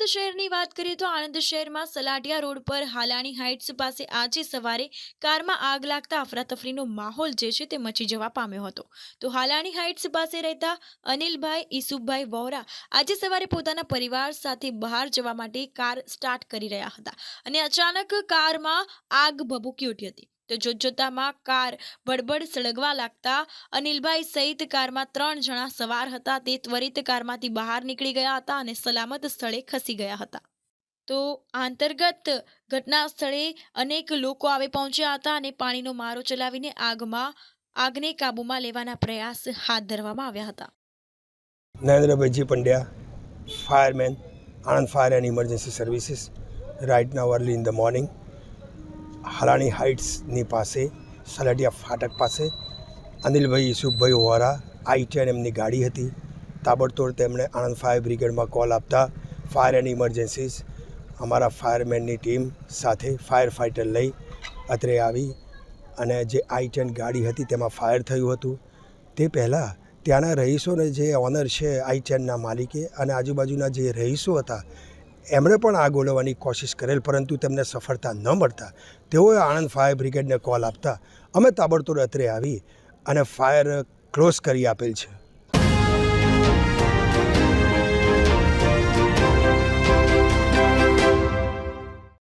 આણંદ શહેરની વાત કરીએ તો આણંદ શહેરમાં સલાટિયા રોડ પર હાલાણી હાઇટ્સ પાસે આજે સવારે કારમાં આગ લાગતા અફરાતફરીનો માહોલ જે છે તે મચી જવા પામ્યો હતો। તો હાલાણી હાઇટ્સ પાસે રહેતા અનિલભાઈ ઈસુભાઈ વોરા આજે સવારે પોતાના પરિવાર સાથે બહાર જવા માટે કાર સ્ટાર્ટ કરી રહ્યા હતા અને અચાનક કારમાં આગ ભભૂકી ઉઠી હતી। તો જોતજોતામાં કાર બળબડ સળગવા લાગતા અનિલભાઈ સહિત કારમાં 3 જણા સવાર હતા તે ત્વરિત કારમાંથી બહાર નીકળી ગયા હતા અને સલામત સ્થળે ખસી ગયા હતા। તો આ અંતર્ગત ઘટના સ્થળે અનેક લોકો આવી પહોંચ્યા હતા અને પાણીનો મારો ચલાવીને આગને કાબૂમાં લેવાના પ્રયાસ હાથ ધરવામાં આવ્યા હતા। Narendrabhai Pandya, fireman, Anand Fire and Emergency Services, right now early in the morning, Halani હાઇટ્સની પાસે સલાટિયા ફાટક પાસે અનિલભાઈ ઈસુભાઈ વોરા I10 એમની ગાડી હતી। તાબડતોડ તેમણે આણંદ ફાયર બ્રિગેડમાં કોલ આપતા ફાયર એન્ડ ઇમરજન્સીસ અમારા ફાયરમેનની ટીમ સાથે ફાયર ફાઇટર લઈ અત્રે આવી અને જે I10 ગાડી હતી તેમાં ફાયર થયું હતું। તે પહેલાં ત્યાંના રહીશોને જે ઓનર છે I10ના માલિકે અને આજુબાજુના જે રહીશો હતા એમણે પણ આગ ઓલવવાની કોશિશ કરેલ, પરંતુ તેમને સફળતા ન મળતા તેઓએ આણંદ ફાયર બ્રિગેડને કોલ આપતા અમે તાબડતોડ અત્રે આવી અને ફાયર ક્લોઝ કરી આપેલ છે।